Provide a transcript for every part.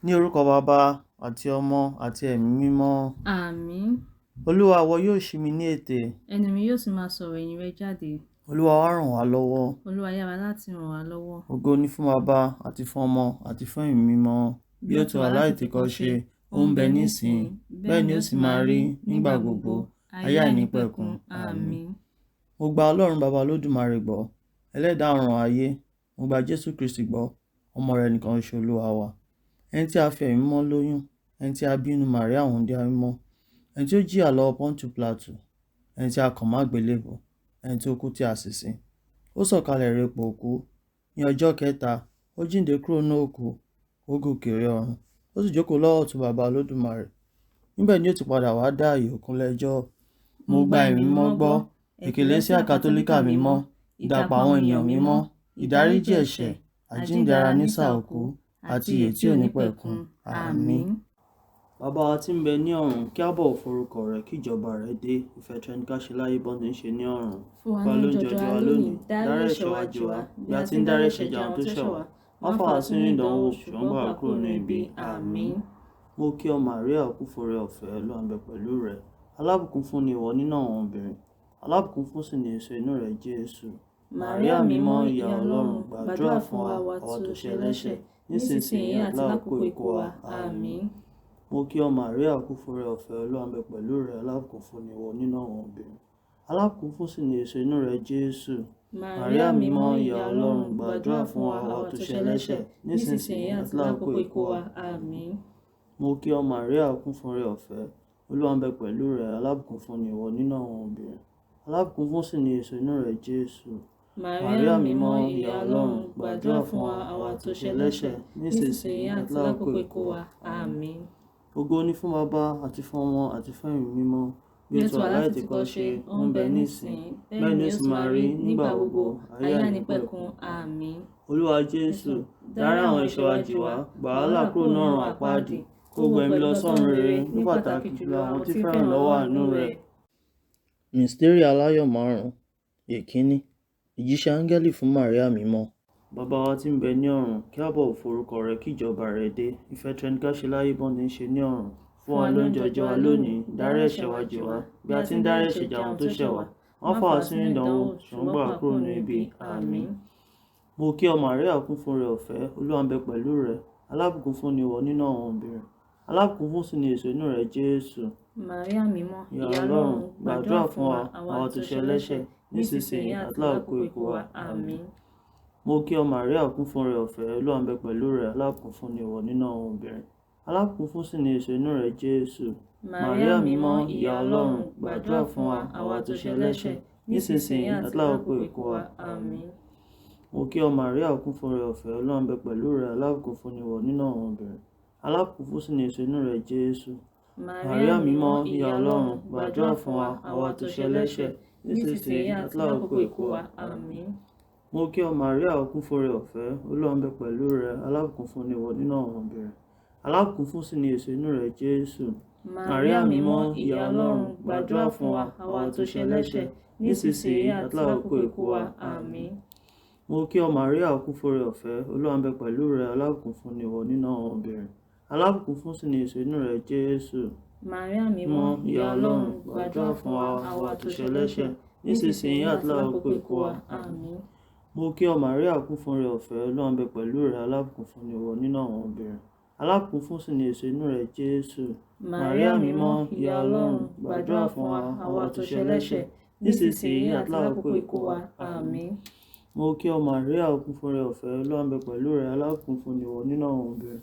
Ní orúkọ Baba àti Ọmọ àti Ẹ̀mí Mímọ́. Àmín. Olúwa ìwọ yóò ṣí mi ní ètè. Ẹnu mi yóò sì máa sọ̀rọ̀ ìyìn rẹ jáde. Olúwa wá ràn wá lọ́wọ́. Olúwa yára láti ràn wá lọ́wọ́. Ògo ni fún Baba àti fún Ọmọ àti fún Ẹ̀mí Mímọ́. Bí ó ti wà láìtìkọ́ṣe, ó ń bẹ nísìnyí, bẹ́ẹ̀ ni ó sì máa rí nígbà gbogbo, ayé àìnípẹ̀kun. Àmín. Mo gba Ọlọ́run Baba Olódùmarè gbọ́, ẹlẹ́dàá ọ̀run ayé. Mo gba Jésù Kristi gbọ́, ọmọ rẹ̀ nìkan ṣoṣo Olúwa wa. Ẹni tí a fi Ẹ̀mí Mímọ́ lóyún, ẹni tí a bí nínú Màríà wúńdíá mímọ́, ẹni tí ó jìyà lọ́wọ́ Pọ́ńtù Pílátù, ẹni tí a kàn mọ́ àgbélébùú, ẹni tí ó kú tí a sì sìn. Ó sọ̀kalẹ̀ rèpò òkú, ní ọjọ́ kẹta ó jíǹde kúrò ní òkú, ó gòkè rẹ ọ̀run, ó sì jókòó lọ́wọ́ ọ̀tún Baba Olódùmarè. Níbẹ̀ ni ó ti padà wá dá ààyè òkú lẹ́jọ́. Mo gba Ẹ̀mí Mímọ́ gbọ́, èkèlésíà kátólíkà mímọ́, ìdàpọ̀ àwọn ènìyàn mímọ́, ìdáríjì ẹ̀ṣẹ̀, àjíǹde ara nísà òkú, àti ìyè tí ò ní pẹ̀kun. Àmín. Bàbá wa tí ń bẹ ní ọ̀run, kí a bọ̀wọ̀ forúkọ rẹ, kí ìjọba rẹ dé, ìfẹ́ tẹni ká ṣe láyé bọ́n ti ń ṣe ní ọ̀run. Fún wa lóúnjẹ ọjọ́ wa lónìí, dárí ẹ̀ṣẹ̀ wa jì wá, bí a ti ń dárí ẹ̀ṣẹ̀ jì àwọn tó ṣẹ̀ wá. Má fà wá sínú ìdánwò, ṣùgbọ́n gbà wá kúrò ní ibi. Àmín. Mo kí ọ Màríà, kún fún oore ọ̀fẹ́, Olúwa ń bẹ pẹ̀lú rẹ. Alábùkún fún ni ìwọ nínú àwọn obìnrin, alábùkún fún sì ni èso inú rẹ Jésù. Màríà mímọ́, ìyá Ọlọ́run, gbàdúrà fún wa àwa tó ṣẹ̀ ẹlẹ́ṣẹ̀, nísinsìnyí àti lákòókò ikú wa. Àmín. Mo kí ọ Màríà, kún fún oore ọ̀fẹ́, Olúwa ń bẹ pẹ̀lú rẹ. Alábùkún fún ni ìwọ nínú àwọn obìnrin, alábùkún fún sì ni èso inú rẹ Jésù. Màríà mímọ́, ìyá Ọlọ́run, gbàdúrà fún wa àwa tó ṣẹ̀ ẹlẹ́ṣẹ̀, nísinsìnyí àti lákòókò ikú wa. Àmín. Mo kí ọ Màríà, kún fún oore ọ̀fẹ́, Olúwa ń bẹ pẹ̀lú rẹ. Alábùkún fún ni ìwọ nínú àwọn obìnrin, alábùkún fún sì ni èso inú rẹ Jésù. Màríà mímọ́, ìyá Ọlọ́run, gbàdúrà fún wa àwa tó ṣẹ̀ ẹlẹ́ṣẹ̀, nísinsìnyí àti lákòókò ikú wa. Àmín. Ògo ni fún Baba àti fún Ọmọ àti fún Ẹ̀mí Mímọ́, bí ó ti wà láìtìkọ́ṣe, ó ń bẹ nísìnyí, bẹ́ẹ̀ ni ó sì máa rí nígbà gbogbo, ayé àìnípẹ̀kun. Àmín. Olúwa Jésù, dárí àwọn ẹ̀ṣẹ̀ wa jì wá, gbà wá là kúrò ní ọ̀run àpáàdì, kó gbẹ̀mí lọ sọ́run rere, ní pàtàkì jùlọ àwọn tí fẹ́ràn lọ́wọ́ àánú rẹ̀. Misteri Alayọ 5. Èkíní. Ìjíṣẹ́ áńgẹ́lì fún Màríà mímọ́. Bàbá wa tí ń bẹ ní ọ̀run, kí a bọ̀wọ̀ forúkọ rẹ, kí ìjọba rẹ dé, ìfẹ́ tẹni ká ṣe láyé bọ́n ti ń ṣe ní ọ̀run. Fún wa lóúnjẹ ọjọ́ wa lónìí, dárí ẹ̀ṣẹ̀ wa jì wá, bí a ti ń dárí ẹ̀ṣẹ̀ jì àwọn tó ṣẹ̀ wá. Má fà wá sínú ìdánwò, ṣùgbọ́n gbà wá kúrò ní ibi. Àmín. Mo kí ọ Màríà, kún fún oore ọ̀fẹ́, Olúwa ń bẹ pẹ̀lú rẹ. Alábùkún fún ni ìwọ nínú àwọn obìnrin, alábùkún fún sì ni èso inú rẹ Jésù. Màríà mímọ́, ìyá Ọlọ́run, gbàdúrà fún wa àwa tó ṣẹ̀ ẹlẹ́ṣẹ̀, nísinsìnyí àti lákòókò ikú wa. Àmín. Mo kí ọ Màríà, kún fún oore ọ̀fẹ́, Olúwa ń bẹ pẹ̀lú rẹ. Alábùkún fún ni ìwọ nínú àwọn obìnrin, alábùkún fún sì ni èso inú rẹ Jésù. Màríà mímọ́, ìyá Ọlọ́run, gbàdúrà fún wa àwa tó ṣẹ̀ ẹlẹ́ṣẹ̀, nísinsìnyí àti lákòókò ikú wa. Àmín. Mo kí ọ Màríà, kún fún oore ọ̀fẹ́, Olúwa ń bẹ pẹ̀lú rẹ. Alábùkún fún ni ìwọ nínú àwọn obìnrin, alábùkún fún sì ni èso inú rẹ Jésù. Màríà mímọ́, ìyá Ọlọ́run, gbàdúrà fún wa àwa tó ṣẹ̀ ẹlẹ́ṣẹ̀, nísinsìnyí àti lákòókò ikú wa. Àmín. Mo kí ọ Màríà, kún fún oore ọ̀fẹ́, Olúwa ń bẹ pẹ̀lú rẹ. Alábùkún fún ni ìwọ nínú àwọn obìnrin, alábùkún fún sì ni èso inú rẹ Jésù. Màríà mímọ́, ìyá Ọlọ́run, gbàdúrà fún wa àwa tó ṣẹ̀ ẹlẹ́ṣẹ̀, nísinsìnyí àti lákòókò ikú wa. Àmín. Mo kí ọ Màríà, kún fún oore ọ̀fẹ́, Olúwa ń bẹ pẹ̀lú rẹ. Alábùkún fún ni ìwọ nínú àwọn obìnrin, alábùkún fún sì ni èso inú rẹ Jésù. Màríà mímọ́, ìyá Ọlọ́run, gbàdúrà fún wa àwa tó ṣẹ̀ ẹlẹ́ṣẹ̀, nísinsìnyí àti lákòókò ikú wa. Àmín. Mo kí ọ Màríà, kún fún oore ọ̀fẹ́, Olúwa ń bẹ pẹ̀lú rẹ. Alábùkún fún ni ìwọ nínú àwọn obìnrin, alábùkún fún sì ni èso inú rẹ Jésù. Màríà mímọ́, ìyá Ọlọ́run, gbàdúrà fún wa àwa tó ṣẹ̀ ẹlẹ́ṣẹ̀, nísinsìnyí àti lákòókò ikú wa. Àmín. Mo kí ọ Màríà, kún fún oore ọ̀fẹ́, Olúwa ń bẹ pẹ̀lú rẹ. Alábùkún fún ni ìwọ nínú àwọn obìnrin,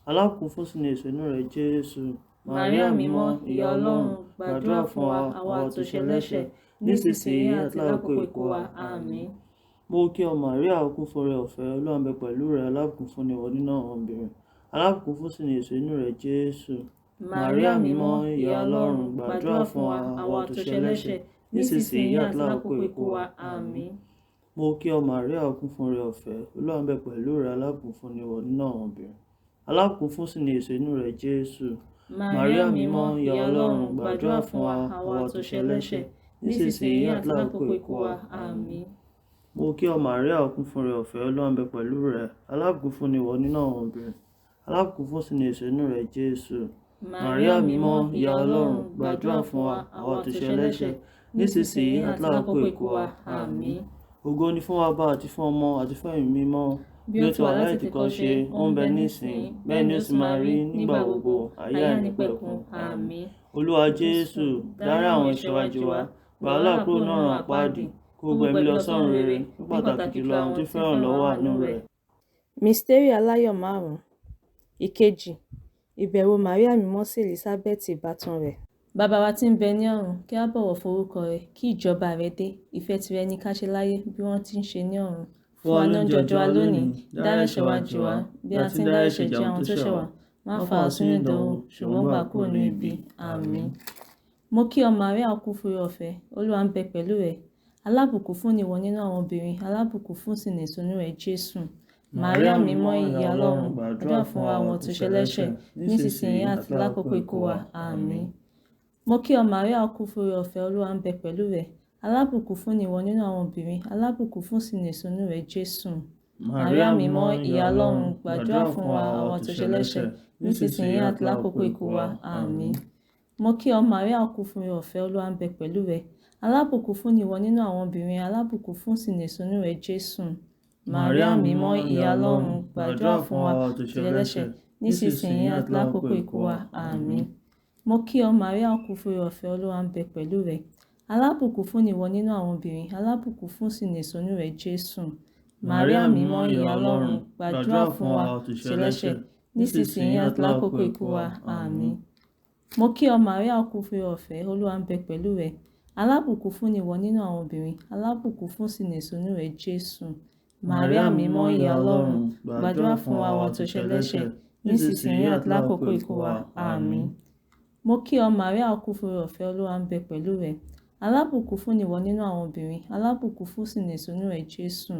alábùkún fún sì ni èso inú rẹ Jésù. Màríà mímọ́, ìyá Ọlọ́run, gbàdúrà fún wa àwa tó ṣẹ̀ ẹlẹ́ṣẹ̀, nísinsìnyí àti lákòókò ikú wa. Àmín. Mo kí ọ Màríà, kún fún oore ọ̀fẹ́, Olúwa ń bẹ pẹ̀lú rẹ. Alábùkún fún ni ìwọ nínú àwọn obìnrin, alábùkún fún sì ni èso inú rẹ Jésù. Màríà mímọ́, ìyá Ọlọ́run, gbàdúrà fún wa àwa tó ṣẹ̀ ẹlẹ́ṣẹ̀, nísinsìnyí àti lákòókò ikú wa. Àmín. Mo kí ọ Màríà, kún fún oore ọ̀fẹ́, Olúwa ń bẹ pẹ̀lú rẹ. Alábùkún fún ni ìwọ nínú àwọn obìnrin, alábùkún fún sì ni èso inú rẹ Jésù. Màríà mímọ́, ìyá Ọlọ́run, gbàdúrà fún wa àwa tó ṣẹ̀ ẹlẹ́ṣẹ̀, nísinsìnyí àti lákòókò ikú wa. Àmín. Mo kí ọ Màríà, kún fún oore ọ̀fẹ́, Olúwa ń bẹ pẹ̀lú rẹ. Alábùkún fún ni ìwọ nínú àwọn obìnrin, alábùkún fún sì ni èso inú rẹ̀ Jésù. Màríà mímọ́ ìyá Ọlọ́run, gbàdúrà fún wa àwa òtòṣe ẹlẹ́ṣẹ̀, nísinsìnyí àti lákòókò ikú wa. Àmín. Ògo ni fún Baba àti fún Ọmọ àti fún Ẹ̀mí mímọ́, bí ó ti wà látètèkọ́ṣe, ó ń bẹ nísìnyí, bẹ́ẹ̀ ni ó sì máa rí nígbà gbogbo, ayé àìnípẹ̀kun. Àmín. Olúwa Jésù, dárí àwọn ẹ̀ṣẹ̀ wa jì wá, gbà wá là kúrò nínú ọ̀run àpáàdì, kó gbẹ̀mí lọ sọ́run rere, ní pàtàkì jùlọ àwọn tí fẹ́ràn lọ́wọ́ àánú rẹ̀. Misteri Alayọ 5. Ìkejì, ìbẹ̀wò Màríà mímọ́ sí Èlísábẹ́tì ìbátan rẹ̀. Bàbá wa tí ń bẹ ní ọ̀run, kí a bọ̀wọ̀ forúkọ rẹ̀, kí ìjọba rẹ̀ dé, ìfẹ́ tìrẹ ní ká ṣe láyé bí wọ́n ti ń ṣe ní ọ̀run. Fún wa ní oúnjẹ ọjọ́ wa lónìí, dárí ẹ̀ṣẹ̀ wa jì wá, bí a ti ń dárí ẹ̀ṣẹ̀ jì àwọn tó ṣẹ̀ wá, má fà wá sínú ìdánwò, ṣùgbọ́n gbà wá kúrò ní ibi. Àmín. Mo kí ọ Màríà, ó kún fún oore-ọ̀fẹ́, Olúwa ń bẹ pẹ̀lú rẹ. Alábùkún fún ni ìwọ nínú àwọn obìnrin, alábùkún fún sì ni èso inú rẹ̀ Jésù. Màríà mímọ́ ìyá Ọlọ́run, gbàdúrà fún wa àwọn òtòṣe ẹlẹ́ṣẹ̀, nísinsìnyí àti lákòókò ikú wa. Àmín. Mo kí ọ Màríà, ó kún fún oore-ọ̀fẹ́, Olúwa ń bẹ pẹ̀lú rẹ. Alábùkún fún ni ìwọ nínú àwọn obìnrin, alábùkún fún sì ni èso inú rẹ̀ Jésù. Màríà mímọ́ ìyá Ọlọ́run, gbàdúrà fún wa àwọn òtòṣe ẹlẹ́ṣẹ̀, nísinsìnyí àti lákòókò ikú wa. Àmín. Mo kí ọ Màríà, ó kún fún oore-ọ̀fẹ́, Olúwa ń bẹ pẹ̀lú rẹ. Alábùkún fún ni ìwọ nínú àwọn obìnrin, alábùkún fún sì ni èso inú rẹ̀ Jésù. Màríà mímọ́ ìyá Ọlọ́run, gbàdúrà fún wa òtòṣe ẹlẹ́ṣẹ̀, nísinsìnyí àti lákòókò ikú wa. Àmín. Mo kí ọ Màríà, ó kún fún oore-ọ̀fẹ́, Olúwa ń bẹ pẹ̀lú rẹ. Alábùkún fún ni ìwọ nínú àwọn obìnrin, alábùkún fún sì ni èso inú rẹ̀ Jésù. Màríà mímọ́ ìyá Ọlọ́run, gbàdúrà fún wa òtòṣe ẹlẹ́ṣẹ̀, nísinsìnyí àti lákòókò ikú wa. Àmín. Mo kí ọ Màríà, ó kún fún oore-ọ̀fẹ́, Olúwa ń bẹ pẹ̀lú rẹ. Alábùkún fún ni ìwọ nínú àwọn obìnrin, alábùkún fún sì ni èso inú rẹ̀ Jésù. Màríà mímọ́ ìyá Ọlọ́run, gbàdúrà fún wa àwọn òtòṣe ẹlẹ́ṣẹ̀, nísinsìnyí àti lákòókò ikú wa. Àmín. Mo kí ọ Màríà, ó kún fún oore-ọ̀fẹ́, Olúwa ń bẹ pẹ̀lú rẹ. Alábùkún fún ni ìwọ nínú àwọn obìnrin, alábùkún fún sì ni èso inú rẹ̀ Jésù.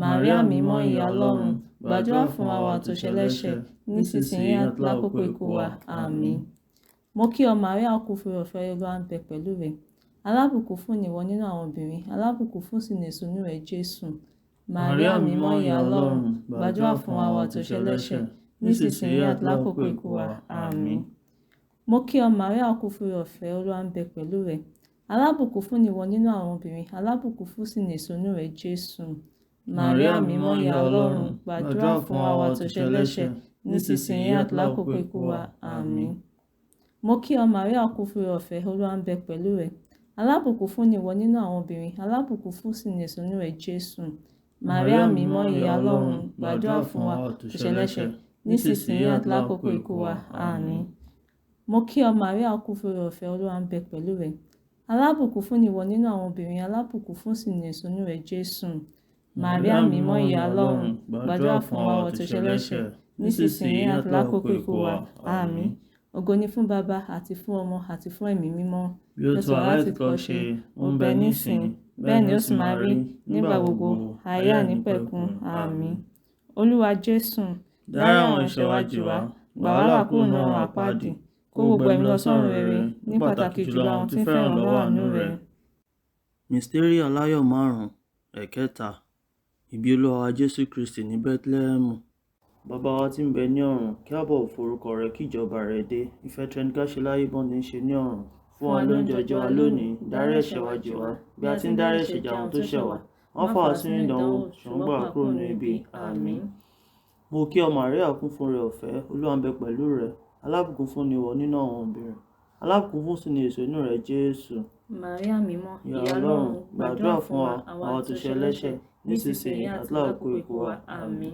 Màríà mímọ́ ìyá Ọlọ́run, gbàdúrà fún wa àwọn òtòṣe ẹlẹ́ṣẹ̀, nísinsìnyí àti lákòókò ikú wa. Àmín. Mo kí ọ Màríà, ó kún fún oore-ọ̀fẹ́, Olúwa ń bẹ pẹ̀lú rẹ. Alábùkún fún ni ìwọ nínú àwọn obìnrin, alábùkún fún sì ni èso inú rẹ̀ Jésù. Màríà mímọ́ ìyá Ọlọ́run, gbàdúrà fún wa àwọn òtòṣe ẹlẹ́ṣẹ̀, nísinsìnyí àti lákòókò ikú wa. Àmín. Mo kí ọ Màríà, ó kún fún oore-ọ̀fẹ́, Olúwa ń bẹ pẹ̀lú rẹ. Alábùkún fún ni ìwọ nínú àwọn obìnrin, alábùkún fún sì ni èso inú rẹ̀ Jésù. Màríà mímọ́ ìyá Ọlọ́run, gbàdúrà fún wa àwọn òtòṣe ẹlẹ́ṣẹ̀, nísinsìnyí àti lákòókò ikú wa. Àmín. Mo kí ọ Màríà, ó kún fún oore-ọ̀fẹ́, Olúwa ń bẹ pẹ̀lú rẹ. Alábùkún fún ni ìwọ nínú àwọn obìnrin, alábùkún fún sì ni èso inú rẹ̀ Jésù. Màríà mímọ́ ìyá Ọlọ́run, gbàdúrà fún wa òtòṣe ẹlẹ́ṣẹ̀, nísinsìnyí àti lákòókò ikú wa. Àmín. Mo kí ọ Màríà, ó kún fún oore-ọ̀fẹ́, Olúwa ń bẹ pẹ̀lú rẹ. Alábùkún fún ni ìwọ nínú àwọn obìnrin, alábùkún fún sì ni èso inú rẹ̀ Jésù. Màríà mímọ́ ìyá Ọlọ́run, gbàdúrà fún wa òtòṣe ẹlẹ́ṣẹ̀, nísinsìnyí àti lákòókò ikú wa. Àmín. Ògo ni fún Baba àti fún Ọmọ àti fún Ẹ̀mí mímọ́, bí ó ti wà látètèkọ́ṣe, ó ń bẹ nísìnyí, bẹ́ẹ̀ ni ó sì máa rí nígbà gbogbo, ayé àìnípẹ̀kun. Àmín. Olúwa Jésù, dárí àwọn ẹ̀ṣẹ̀ wa jì wá, gbà wá là kúrò nínú ọ̀run àpáàdì, kó gbogbo ẹ̀mí lọ sọ́run rere, ní pàtàkì jùlọ àwọn tí fẹ́ràn lọ́wọ́ àánú rẹ̀. Misteri Alayọ 5. Ẹ̀kẹta, ìbí Olúwa wa Jésù Kristi ní Bẹ́tílẹ́hẹ́mù. Bàbá wa tí ń bẹ ní ọ̀run, kí a bọ̀wọ̀ forúkọ rẹ, kí ìjọba rẹ dé, ìfẹ́ tìrẹ ní ká ṣe láyé bọ́n ti ń ṣe ní ọ̀run. Fún wa lóúnjẹ ọjọ́ wa lónìí, dárí ẹ̀ṣẹ̀ wa jì wá, bí a ti ń dárí ẹ̀ṣẹ̀ jì àwọn tó ṣẹ̀ wá, má fà wá sínú ìdánwò, ṣùgbọ́n gbà wá kúrò ní ibi. Àmín. Mo kí ọ Màríà, kún fún oore-ọ̀fẹ́, Olúwa ń bẹ pẹ̀lú rẹ. Alábùkún fún ni ìwọ nínú àwọn obìnrin, alábùkún fún sì ni èso inú rẹ̀ Jésù. Màríà mímọ́ ìyá Ọlọ́run, gbàdúrà fún wa àwọn òtòṣe ẹlẹ́ṣẹ̀, nísinsìnyí àti lákòókò ikú wa. Àmín.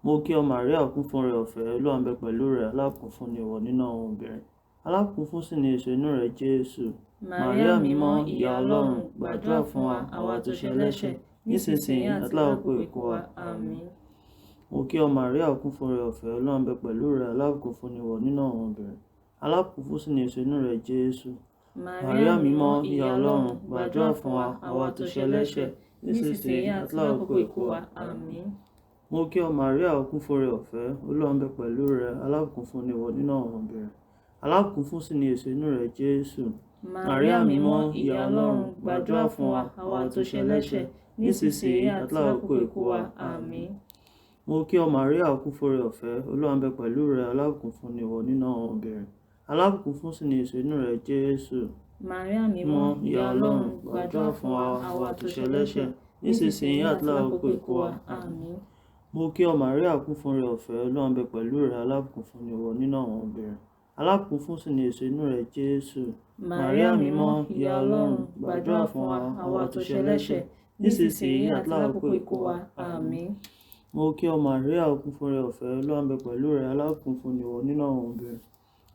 Mo kí ọ Màríà, kún fún oore-ọ̀fẹ́, Olúwa ń bẹ pẹ̀lú rẹ. Alábùkún fún ni ìwọ nínú àwọn obìnrin, alábùkún fún sì ni èso inú rẹ̀ Jésù. Màríà mímọ́ ìyá Ọlọ́run, gbàdúrà fún wa àwọn òtòṣe ẹlẹ́ṣẹ̀, nísinsìnyí àti lákòókò ikú wa. Àmín. Mo kí ọ Màríà, kún fún oore-ọ̀fẹ́, Olúwa ń bẹ pẹ̀lú rẹ. Alábùkún fún ni ìwọ nínú àwọn obìnrin, alábùkún fún sì ni èso inú rẹ̀ Jésù. Màríà mímọ́ ìyá Ọlọ́run, gbàdúrà fún wa àwọn òtòṣe ẹlẹ́ṣẹ̀, nísinsìnyí àti lákòókò ikú wa. Àmín. Mo kí ọ Màríà, kún fún oore-ọ̀fẹ́, Olúwa ń bẹ pẹ̀lú rẹ. Alábùkún fún ni ìwọ nínú àwọn obìnrin, alábùkún fún sì ni èso inú rẹ̀ Jésù. Màríà mímọ́ ìyá Ọlọ́run, gbàdúrà fún wa àwọn òtòṣe ẹlẹ́ṣẹ̀, nísinsìnyí àti lákòókò ikú wa. Àmín. Mo kí ọ Màríà kún fún oore-ọ̀fẹ́, Olúwa ń bẹ pẹ̀lú rẹ, alábùkún fún ni ìwọ nínú àwọn obìnrin. Alábùkún fún sì ni èso inú rẹ, Jésù. Màríà mímọ́, ìyá Ọlọ́run, gbàdúrà fún wa àwa àtòṣe ẹlẹ́ṣẹ̀, nísinsìnyí àti lákòókò ikú wa. Àmín. Mo kí ọ Màríà kún fún oore-ọ̀fẹ́, Olúwa ń bẹ pẹ̀lú rẹ, alábùkún fún ni ìwọ nínú àwọn obìnrin. Alábùkún fún sì ni èso inú rẹ, Jésù. Màríà mímọ́, ìyá Ọlọ́run, gbàdúrà fún wa àwa àtòṣe ẹlẹ́ṣẹ̀, nísinsìnyí àti lákòókò ikú wa. Àmín. Mo kí ọ Màríà kún fún oore-ọ̀fẹ́, Olúwa ń bẹ pẹ̀lú rẹ, alábùkún fún ni ìwọ nínú àwọn obìnrin.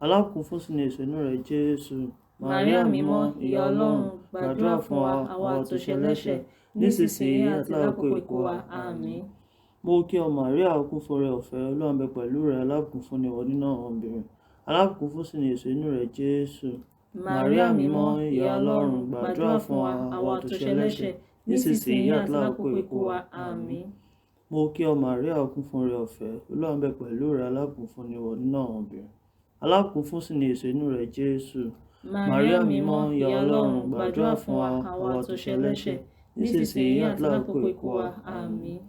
Alábùkún fún sì ni èso inú rẹ, Jésù. Màríà mímọ́, ìyá Ọlọ́run, gbàdúrà fún wa àwa àtòṣe ẹlẹ́ṣẹ̀, nísinsìnyí àti lákòókò ikú wa. Àmín. Mo kí ọ Màríà kún fún oore-ọ̀fẹ́, Olúwa ń bẹ pẹ̀lú rẹ, alábùkún fún ni ìwọ nínú àwọn obìnrin. Alábùkún fún sì ni èso inú rẹ, Jésù. Màríà mímọ́, ìyá Ọlọ́run, gbàdúrà fún wa àwa àtòṣe ẹlẹ́ṣẹ̀, nísinsìnyí àti lákòókò ikú wa. Àmín. Mo kí ọ Màríà kún fún oore-ọ̀fẹ́, Olúwa ń bẹ pẹ̀lú rẹ, alábùkún fún ni ìwọ nínú àwọn obìnrin. Alábùkún fún sì ni èso inú rẹ, Jésù. Màríà mímọ́, ìyá Ọlọ́run, gbàdúrà fún wa àwa àtòṣe ẹlẹ́ṣẹ̀, nísinsìnyí àti lákòókò ikú wa. Àmín.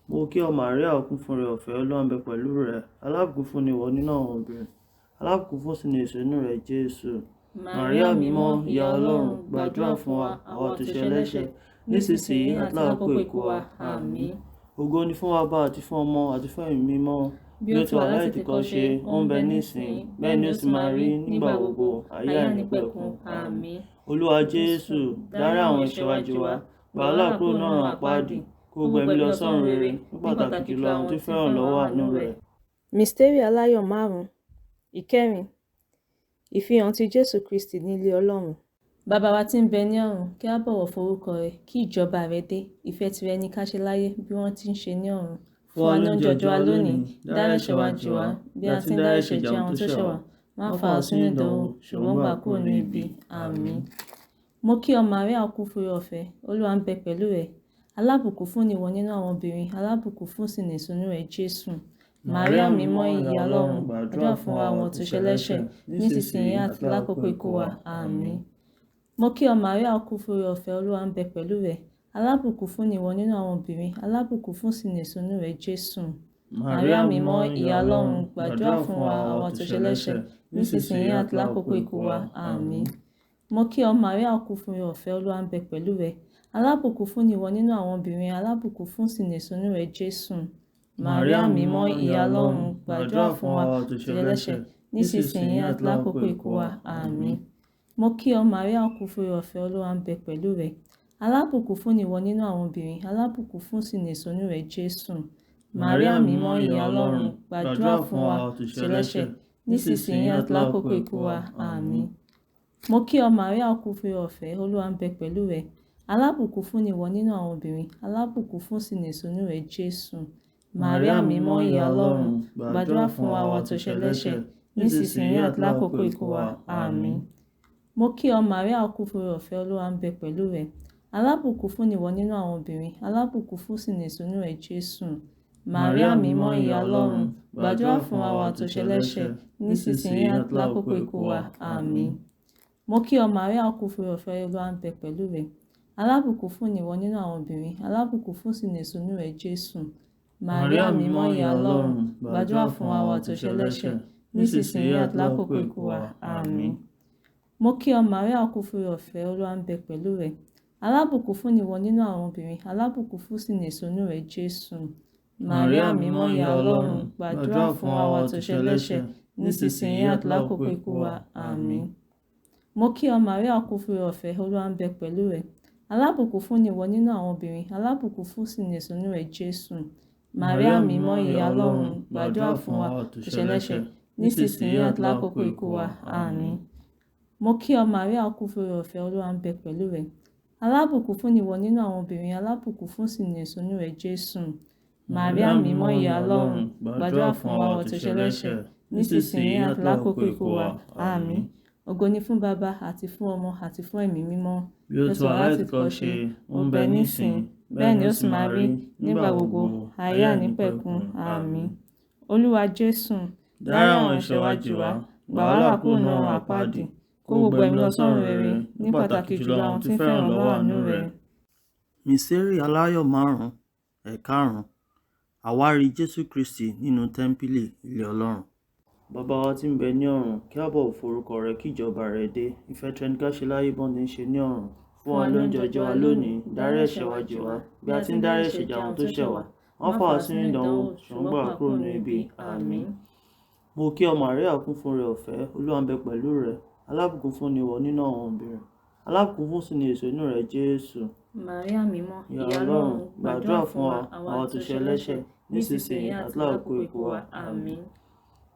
Mo kí ọ Màríà kún fún oore-ọ̀fẹ́, Olúwa ń bẹ pẹ̀lú rẹ, alábùkún fún ni ìwọ nínú àwọn obìnrin. Alábùkún fún sì ni èso inú rẹ, Jésù. Màríà mímọ́, ìyá Ọlọ́run, gbàdúrà fún wa àwa àtòṣe ẹlẹ́ṣẹ̀, nísinsìnyí àti lákòókò ikú wa. Àmín. Ògo ni fún Baba àti fún Ọmọ àti fún Ẹ̀mí Mímọ́, bí ó ti wà láti tìkọ́ṣe, ó ń bẹ nísìnyí, bẹ́ẹ̀ ni ó sì máa rí nígbà gbogbo, ayé àìnípẹ̀kun. Àmín. Olúwa Jésù, dárí àwọn ẹ̀ṣẹ̀ wa jì wá, gbà wá là kúrò nínú ọ̀run àpáàdì, kó gbẹ̀mí lọ sọ́run rere, ní pàtàkì jùlọ àwọn tí fẹ́ràn lọ́wọ́ àánú rẹ̀. Misteri Alayọ 5. Ìkẹrin. Ìfihàn ti Jésù Kristi nílé Ọlọ́run. Bàbá wa tí ń bẹ ní ọ̀run, kí a bọ̀wọ̀ forúkọ rẹ, kí ìjọba rẹ dé, ìfẹ́ tìrẹ ní ká ṣe láyé bí wọ́n ti ń ṣe ní ọ̀run. Fún wa ní oúnjẹ ọjọ́ wa lónìí, dárí ẹ̀ṣẹ̀ wa jì wá, bí a ti ń dárí ẹ̀ṣẹ̀ jì àwọn tó ṣẹ̀ wá. Má fà wá sínú ìdánwò, ṣùgbọ́n gbà kúrò ní ibi. Àmín. Mo kí ọ Màríà kún fún oore-ọ̀fẹ́, Olúwa ń bẹ pẹ̀lú rẹ. Alábùkún fún ni ìwọ nínú àwọn obìnrin, alábùkún fún sì ni èso inú rẹ, Jésù. Màríà mímọ́, ìyá Ọlọ́run, gbàdúrà fún wa àwọn àtòṣe ẹlẹ́ṣẹ̀, nísinsìnyí àti lákòókò ikú wa. Àmín. Mo kí ọ Màríà kún fún oore-ọ̀fẹ́, Olúwa ń bẹ pẹ̀lú rẹ. Alábùkún fún ni ìwọ nínú àwọn obìnrin, alábùkún fún sì ni èso inú rẹ, Jésù. Màríà mímọ́, ìyá Ọlọ́run, gbàdúrà fún wa àwọn àtòṣe ẹlẹ́ṣẹ̀, nísinsìnyí àti lákòókò ikú wa. Àmín. Mo kí ọ Màríà kún fún oore-ọ̀fẹ́, Olúwa ń bẹ pẹ̀lú rẹ. Alábùkún fún ni ìwọ nínú àwọn obìnrin, alábùkún fún sì ni èso inú rẹ, Jésù. Màríà mímọ́, ìyá Ọlọ́run, gbàdúrà fún wa àtòṣe ẹlẹ́ṣẹ̀, nísinsìnyí àti lákòókò ikú wa. Àmín. Mo kí ọ Màríà kún fún oore-ọ̀fẹ́, Olúwa ń bẹ pẹ̀lú rẹ. Alábùkún fún ni ìwọ nínú àwọn obìnrin, alábùkún fún sì ni èso inú rẹ, Jésù. Màríà mímọ́, ìyá Ọlọ́run, gbàdúrà fún wa àtòṣe ẹlẹ́ṣẹ̀, nísinsìnyí àti lákòókò ikú wa. Àmín. Mo kí ọ Màríà kún fún oore-ọ̀fẹ́, Olúwa ń bẹ pẹ̀lú rẹ. Alábùkún fún ni ìwọ nínú àwọn obìnrin, alábùkún fún sì ni èso inú rẹ, Jésù. Màríà mímọ́, ìyá Ọlọ́run, gbàdúrà fún wa àwọn àtòṣe ẹlẹ́ṣẹ̀, nísinsìnyí àti lákòókò ikú wa. Àmín. Mo kí ọ Màríà kún fún oore-ọ̀fẹ́, Olúwa ń bẹ pẹ̀lú rẹ. Alábùkún fún ni ìwọ nínú àwọn obìnrin, alábùkún fún sì ni èso inú rẹ, Jésù. Màríà mímọ́, ìyá Ọlọ́run, gbàdúrà fún wa àwọn àtòṣe ẹlẹ́ṣẹ̀, nísinsìnyí àti lákòókò ikú wa. Àmín. Mo kí ọ Màríà kún fún oore-ọ̀fẹ́, Olúwa ń bẹ pẹ̀lú rẹ. Alábùkún fún ni ìwọ nínú àwọn obìnrin, alábùkún fún sì ni èso inú rẹ, Jésù. Màríà mímọ́, ìyá Ọlọ́run, gbàdúrà fún wa àwọn àtòṣe ẹlẹ́ṣẹ̀, nísinsìnyí àti lákòókò ikú wa. Àmín. Mo kí ọ Màríà kún fún oore-ọ̀fẹ́, Olúwa ń bẹ pẹ̀lú rẹ. Alábùkún fún ni ìwọ nínú àwọn obìnrin, alábùkún fún sì ni èso inú rẹ, Jésù. Màríà mímọ́, ìyá Ọlọ́run, gbàdúrà fún wa àwọn àtòṣe ẹlẹ́ṣẹ̀, nísinsìnyí àti lákòókò ikú wa. Àmín. Mo kí ọ Màríà kún fún oore-ọ̀fẹ́, Olúwa ń bẹ pẹ̀lú rẹ. Alábùkún fún ni ìwọ nínú àwọn obìnrin, alábùkún fún sì ni èso inú rẹ, Jésù. Màríà mímọ́, ìyá Ọlọ́run, gbàdúrà fún wa àtòṣe ẹlẹ́ṣẹ̀, nísinsìnyí àti lákòókò ikú wa. Àmín. Mo kí ọ Màríà kún fún oore-ọ̀fẹ́, Olúwa ń bẹ pẹ̀lú rẹ. Alábùkún fún ni ìwọ nínú àwọn obìnrin, alábùkún fún sì ni èso inú rẹ, Jésù. Màríà mímọ́, ìyá Ọlọ́run, gbàdúrà fún wa àtòṣe ẹlẹ́ṣẹ̀, nísinsìnyí àti lákòókò ikú wa. Àmín. Ògo ni fún Baba àti fún Ọmọ àti fún Ẹ̀mí Mímọ́, bí ó ti wà láti tìkọ́ṣe, ó ń bẹ nísìnyí, bẹ́ẹ̀ ni ó sì máa rí nígbà gbogbo, ayé àìnípẹ̀kun. Àmín. Olúwa Jésù, dárí àwọn ẹ̀ṣẹ̀ wa jì wá, gbà wá là kúrò nínú ọ̀run àpáàdì, kó gbogbo ẹ̀mí lọ sọ́run rere, ní pàtàkì jùlọ àwọn tí ń fẹ́ràn lọ́wọ́ àánú rẹ. Misteri Alayọ 5. Ẹ̀karùn-ún. Àwárí Jésù Kristi nínú tẹ́ḿpìlì ilé Ọlọ́run. Bàbá wa tí ń bẹ ní ọ̀run, kí a bọ̀wọ̀ forúkọ rẹ, kí ìjọba rẹ dé. Ìfẹ́ tẹni ká ṣe láyé bọ́n ti ń ṣe ní ọ̀run. Fún wa lóúnjẹ ọjọ́ wa lónìí, dárí ẹ̀ṣẹ̀ wa jì wá, bí a ti ń dárí ẹ̀ṣẹ̀ jì àwọn tó ṣẹ̀ wá. Má fà wá sínú ìdánwò, ṣùgbọ́n gbà wá kúrò nínú ibi. Àmín. Mo kí ọ Màríà, kún fún oore ọ̀fẹ́, Olúwa ń bẹ pẹ̀lú rẹ. Alábùkún fún ni ìwọ nínú àwọn obìnrin. Alábùkún fún sì ni èso inú rẹ, Jésù. Màríà Mímọ́, Ìyá Ọlọ́run, gbàdúrà fún wa, àwa tó ṣẹ̀ ẹlẹ́ṣẹ̀, nísinsìnyí àti lákòókò ikú wa. Àmín.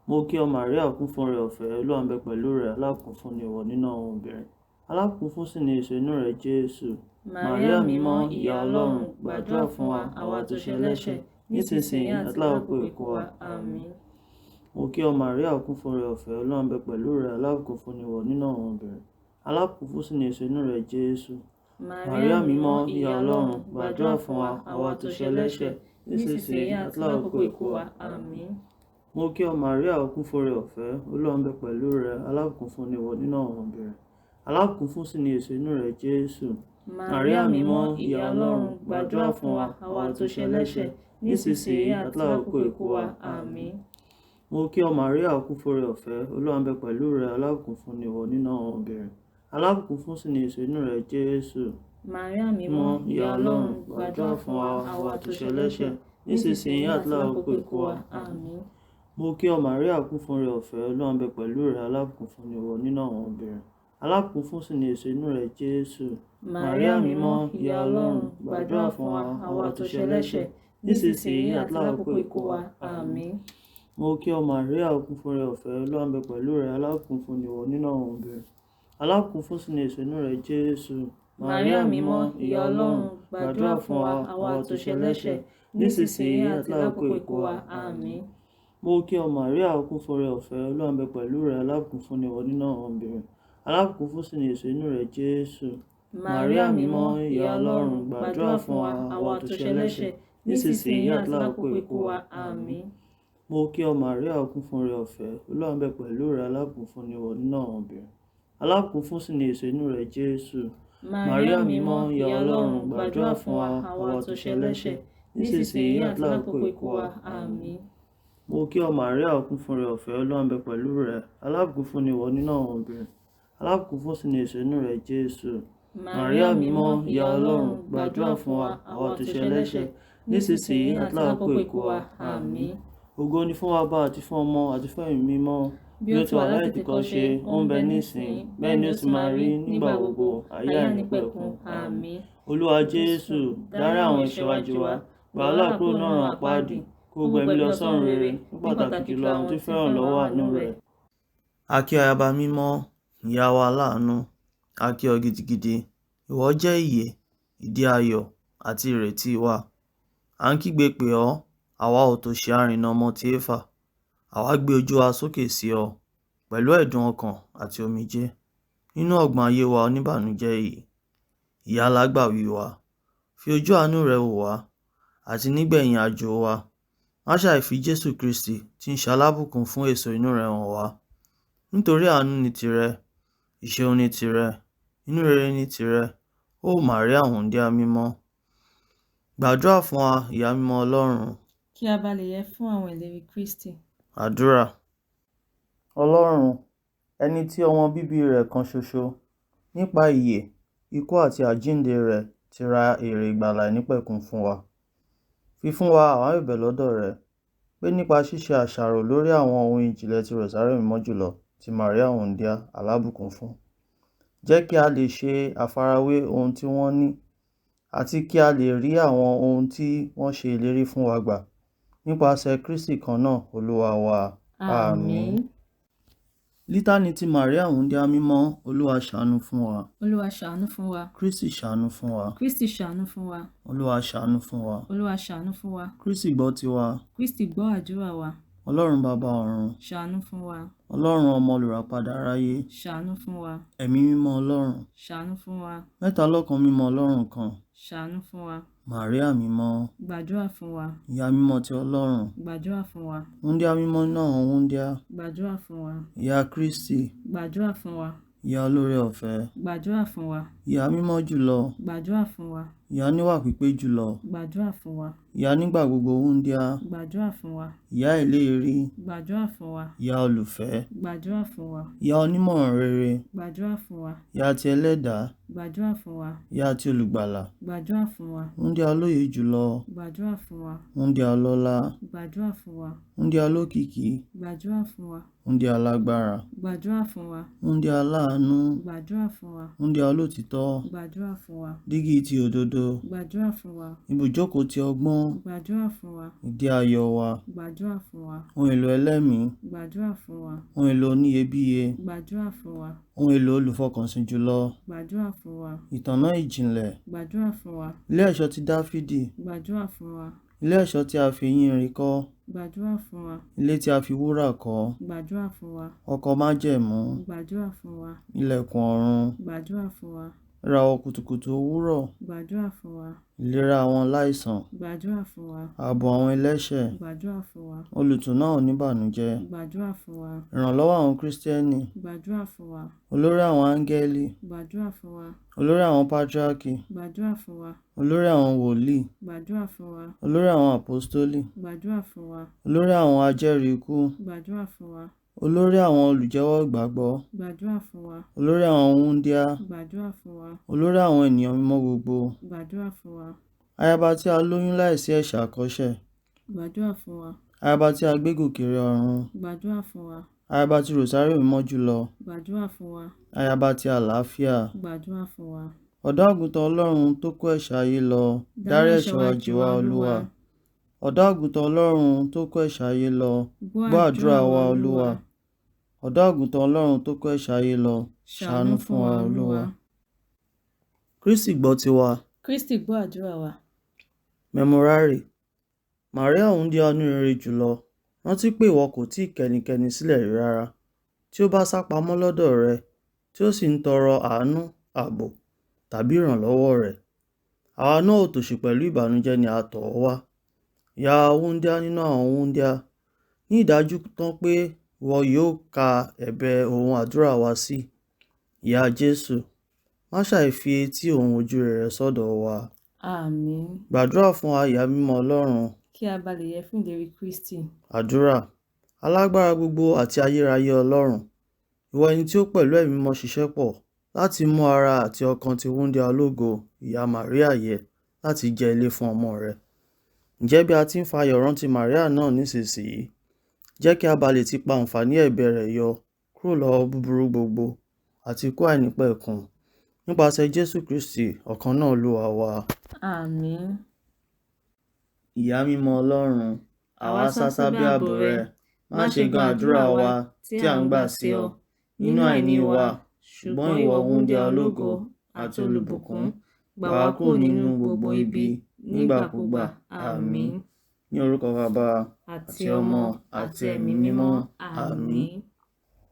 Mo kí ọ Màríà, kún fún oore ọ̀fẹ́, Olúwa ń bẹ pẹ̀lú rẹ. Alábùkún fún ni ìwọ nínú àwọn obìnrin. Alábùkún fún sì ni èso inú rẹ, Jésù. Màríà Mímọ́, ìyá Ọlọ́run, gbàdúrà fún wa, àwa tó ṣẹ̀ ẹlẹ́ṣẹ̀, nísinsìnyí àti lákòókò ikú wa. Àmín. Mo kí ọ Màríà, kún fún oore ọ̀fẹ́, Olúwa ń bẹ pẹ̀lú rẹ. Alábùkún fún ni ìwọ nínú àwọn obìnrin. Alábùkún fún sì ni èso inú rẹ, Jésù. Màríà Mímọ́, ìyá Ọlọ́run, gbàdúrà fún wa, àwa tó ṣẹ̀ ẹlẹ́ṣẹ̀, nísinsìnyí àti lákòókò ikú wa. Àmín. Mo kí ọ Màríà, kún fún oore ọ̀fẹ́, Olúwa ń bẹ pẹ̀lú rẹ. Alábùkún fún ni ìwọ nínú àwọn obìnrin. Alábùkún fún sì ni èso inú rẹ, Jésù. Màríà Mímọ́, ìyá Ọlọ́run, gbàdúrà fún wa, àwa tó ṣẹ̀ ẹlẹ́ṣẹ̀, nísinsìnyí àti lákòókò ikú wa. Àmín. Mo kí ọ Màríà, kún fún oore ọ̀fẹ́, Olúwa ń bẹ pẹ̀lú rẹ. Alábùkún fún ni ìwọ nínú àwọn obìnrin. Alábùkún fún sì ni èso inú rẹ, Jésù. Màríà Mímọ́, ìyá Ọlọ́run, gbàdúrà fún wa, àwa tó ṣẹ̀ ẹlẹ́ṣẹ̀, nísinsìnyí àti lákòókò ikú wa. Àmín. Mo kí ọ Màríà, kún fún oore ọ̀fẹ́, Olúwa ń bẹ pẹ̀lú rẹ. Alábùkún fún ni ìwọ nínú àwọn obìnrin. Alábùkún fún sì ni èso inú rẹ, Jésù. Màríà Mímọ́, ìyá Ọlọ́run, gbàdúrà fún wa, àwa tó ṣẹ̀ ẹlẹ́ṣẹ̀, nísinsìnyí àti lákòókò ikú wa. Àmín. Mo kí ọ Màríà, kún fún oore ọ̀fẹ́, Olúwa ń bẹ pẹ̀lú rẹ. Alábùkún fún ni ìwọ nínú àwọn obìnrin. Alábùkún fún sì ni èso inú rẹ, Jésù. Màríà Mímọ́, ìyá Ọlọ́run, gbàdúrà fún wa, àwa tó ṣẹ̀ ẹlẹ́ṣẹ̀, nísinsìnyí àti lákòókò ikú wa. Àmín. Mo kí ọ Màríà, kún fún oore ọ̀fẹ́, Olúwa ń bẹ pẹ̀lú rẹ. Alábùkún fún ni ìwọ nínú àwọn obìnrin. Alábùkún fún sì ni èso inú rẹ, Jésù. Màríà Mímọ́, ìyá Ọlọ́run, gbàdúrà fún wa, àwa tó ṣẹ̀ ẹlẹ́ṣẹ̀, nísinsìnyí àti lákòókò ikú wa. Àmín. Mo kí ọ Màríà, kún fún oore ọ̀fẹ́, Olúwa ń bẹ pẹ̀lú rẹ. Alábùkún fún ni ìwọ nínú àwọn obìnrin. Alábùkún fún sì ni èso inú rẹ, Jésù. Màríà Mímọ́, ìyá Ọlọ́run, gbàdúrà fún wa, àwa tó ṣẹ̀ ẹlẹ́ṣẹ̀, nísinsìnyí àti lákòókò ikú wa. Àmín. Mo kí ọ Màríà, kún fún oore ọ̀fẹ́, Olúwa ń bẹ pẹ̀lú rẹ. Alábùkún fún ni ìwọ nínú àwọn obìnrin. Alábùkún fún sì ni èso inú rẹ, Jésù. Màríà Mímọ́, ìyá Ọlọ́run, gbàdúrà fún wa, àwa tó ṣẹ̀ ẹlẹ́ṣẹ̀, nísinsìnyí àti lákòókò ikú wa. Àmín. Ògo ni fún Baba àti fún Ọmọ àti fún Ẹ̀mí Mímọ́, bí ó ti wà láti tìkọ́ṣe, ó ń bẹ nísìnyí, bẹ́ẹ̀ ni ó sì máa rí nígbà gbogbo, ayé àìnípẹ̀kun. Àmín. Olúwa Jésù, dárí àwọn ẹ̀ṣẹ̀ wa jì wá, gbà wá là kúrò nínú ọ̀run àpáàdì, kó gbẹ̀mí lọ sọ́run rere, ní pàtàkì jùlọ àwọn tó fẹ́ràn lọ́wọ́ àánú rẹ̀. A kí ayaba mímọ́, ìyá wa aláàánú, a kí ọ gidigidi. Ìwọ jẹ́ ìyè, ìdí ayọ̀ àti ìrètí wa. À ń kígbe pè ọ́, àwa òtòṣì arìnà ọmọ ti Éfà. Àwa gbé ojú wa sókè sí ọ pẹ̀lú ẹ̀dùn ọkàn àti omijé nínú ọ̀gbun ayé wa oníbànújẹ́ yìí. Ìyá alágbàwí wa, fi ojú àánú rẹ wò wá, àti nígbẹ̀yìn àjò wa má ṣàì fi Jésù Kristi tí ń ṣe alábùkún fún èso inú rẹ hàn wá. Nítorí àánú ni tìrẹ, ìṣeun ni tìrẹ, inú rere ni tìrẹ, ó Màríà wúńdíá mímọ́. Gbàdúrà fún wa, ìyá mímọ́ Ọlọ́run, kí a bá lè yẹ fún àwọn ìlérí Kristi. Àdúrà. Ọlọ́run, ẹni tí ọmọ bíbí rẹ̀ kan ṣoṣo nípa ìyè, ikú àti àjíǹde rẹ̀ ti ra èrè ìgbàlà àìnípẹ̀kun fún wa. Fi fún wa àwọn bẹ̀bẹ̀ lọ́dọ̀ rẹ pé nípa ṣíṣe àṣàrò lórí àwọn ohun ìjìnlẹ̀ ti Rosario Mimọ jùlọ ti Màríà wúńdíá alábùkún fún, jẹ́ kí a lè ṣe àfarawé ohun tí wọ́n ní, àti kí a lè rí àwọn ohun tí wọ́n ṣe ìlérí fún wa gbà nípasẹ̀ Kristi kan náà Olúwa wa. Àmín. Lítánì ti Màríà wúńdíá mímọ́. Olúwa ṣàánú fún wa. Olúwa ṣàánú fún wa. Kristi ṣàánú fún wa. Kristi ṣàánú fún wa. Olúwa ṣàánú fún wa. Olúwa ṣàánú fún wa. Kristi gbọ́ tiwa. Kristi gbọ́ àdúrà wa. Ọlọ́run bàbá ọ̀run, ṣàánú fún wa. Ọlọ́run ọmọ olùràpadà aráyé, ṣàánú fún wa. ẹ̀mí mímọ́ Ọlọ́run, ṣàánú fún wa. mẹ́ta lọ́kan mímọ́ Ọlọ́run kan, ṣàánú fún wa. Màríà mímọ́, gbàdúrà fún wa. ìyá mímọ́ ti Ọlọ́run, gbàdúrà fún wa. wúńdíá mímọ́ náà wúńdíá, gbàdúrà fún wa. ìyá Kristi, gbàdúrà fún wa. ìyá olóore ọ̀fẹ́, gbàdúrà fún wa. ìyá mímọ́ jùlọ, gbàdúrà fún wa. ìyá níwà pípé jùlọ, gbàdúrà fún wa. ìyá nígbà gbogbo wúńdíá, gbàdúrà fún wa. ìyá ìlérí, gbàdúrà fún wa. ìyá olùfẹ́, gbàdúrà fún wa. ìyá onímọ̀ràn rere, gbàdúrà fún wa. ìyá ti ẹlẹ́dàá, gbàdúrà fún wa. ìyá ti olùgbàlà, gbàdúrà fún wa. wúńdíá olóye jùlọ, gbàdúrà fún wa. wúńdíá ọlọ́lá, gbàdúrà fún wa. wúńdíá olókìkí, gbàdúrà fún wa. wúńdíá alágbára, gbàdúrà fún wa. wúńdíá aláàánú, gbàdúrà fún wa. wúńdíá olótìtọ́, gbàdúrà fún wa. dígí ti òdodo, gbàdúrà fún wa. ibùjókòó ti ọgbọ́n, gbàdúrà fún wa. ìdí ayọ̀ wa, gbàdúrà fún wa. ohun èlò ẹlẹ́mìí, gbàdúrà fún wa. ohun èlò oníyebíye, gbàdúrà fún wa. ohun èlò olùfọkànsìn jùlọ, gbàdúrà fún wa. ìtànná ìjìnlẹ̀, gbàdúrà fún wa. ilé ẹ̀ṣọ́ ti Dáfídì, gbàdúrà fún wa. ilé ẹ̀ṣọ́ tí a fi eyín irin kọ́, gbàdúrà fún wa. ilé tí a fi wúrà kọ́, gbàdúrà fún wa. ọkọ̀ májẹ̀mú, gbàdúrà fún wa. ilẹ̀kùn ọ̀run, gbàdúrà fún wa. ìràwọ̀ kùtùkùtù òwúrọ̀, gbàdúrà fún wa. ìlera àwọn aláìsàn, gbàdúrà fún wa. ààbò àwọn ẹlẹ́ṣẹ̀, gbàdúrà fún wa. olùtùnú àwọn oníbànújẹ́, gbàdúrà fún wa. ìrànlọ́wọ́ àwọn kírísítẹ́nì, gbàdúrà fún wa. olórí àwọn áńgẹ́lì, gbàdúrà fún wa. olórí àwọn pátírákì, gbàdúrà fún wa. olórí àwọn wòlíì, gbàdúrà fún wa. olórí àwọn àpọ́stólì, gbàdúrà fún wa. olórí àwọn ajẹ́rìí ikú, gbàdúrà fún wa. olórí àwọn olùjẹ́wọ́ ìgbàgbọ́, gbàdúrà fún wa. olórí àwọn wúńdíá, gbàdúrà fún wa. olórí àwọn ènìyàn mímọ́ gbogbo, gbàdúrà fún wa. ayaba tí a lóyún láìsí ẹ̀ṣẹ̀ àkọ́ṣẹ̀, gbàdúrà fún wa. ayaba tí a gbé gòkèrè ọ̀run, gbàdúrà fún wa. ayaba tí Rosario Mimọ jùlọ, gbàdúrà fún wa. ayaba tí àlàáfíà, gbàdúrà fún wa. ọ̀dọ́ àgùntàn Ọlọ́run tó kó ẹ̀ṣẹ̀ ayé lọ, dárí ẹ̀ṣẹ̀ wa jì wá Olúwa. ọ̀dọ́ àgùntàn Ọlọ́run tó kó ẹ̀ṣẹ̀ ayé lọ, gbọ́ àdúrà wa Olúwa. ọ̀dọ́ àgùntàn Ọlọ́run tó kó ẹ̀ṣẹ̀ ayé lọ, ṣàánú fún wa Olúwa. Kristi gbọ́ tiwa. Kristi gbọ́ àdúrà wa. Memorare. Màríà wúńdíá onírere jùlọ, rántí pé ìwọ kò tí ì kẹ́nikẹ́ni sílẹ̀ rí rárá, tí ó bá sá pamọ́ lọ́dọ̀ rẹ, tí ó sì ń tọrọ àánú, ààbò tàbí ìrànlọ́wọ́ rẹ̀. Àwa náà ò tòṣì pẹ̀lú ìbànújẹ́ ni a tọ̀ ọ́ wá. Ìyá wúńdíá nínú àwọn wúńdíá, ní ìdájú tán pé ìwọ yóò ka ẹ̀bẹ̀ ohùn àdúrà wa sí. Ìyá Jésù, má ṣàì fi etí ohùn ojú rere sọ́dọ̀ wa. Àmín. Gbàdúrà fún wa, ìyá mímọ́ Ọlọ́run. Kí a bá lè yẹ fún ìlérí Kristi. Àdúrà. Alágbára gbogbo àti ayérayé Ọlọ́run, ìwọ ẹni tí ó pẹ̀lú ẹ̀mí mímọ́ ṣiṣẹ́ pọ̀ láti mú ara àti ọkàn ti wúńdíá ológo ìyá Màríà yẹ láti jẹ́ ilé fún ọmọ rẹ̀. Ǹjẹ́ bí a ti ń fa ayọ̀ rántí Màríà náà nísinsìnyí, jẹ́ kí a bá lè ti pa àǹfààní ẹ̀bẹ̀ rẹ̀ yọ kúrò lọ́wọ́ búburú gbogbo àti ikú àìnípẹ̀kun, nípasẹ̀ Jésù Kristi ọ̀kan náà Olúwa wa. Àmín. Ìyá mímọ́ Ọlọ́run, àwa sá sábẹ́ ààbò rẹ, má ṣe gan àdúrà wa tí à ń gbà sí ọ nínú àìní wa, ṣùgbọ́n ìwọ wúńdíá ológo àti olùbùkún, gbà wá kúrò nínú gbogbo ibi nígbàkúgbà. Àmín. Ní orúkọ Baba àti Ọmọ àti Ẹ̀mí Mímọ́. Àmín.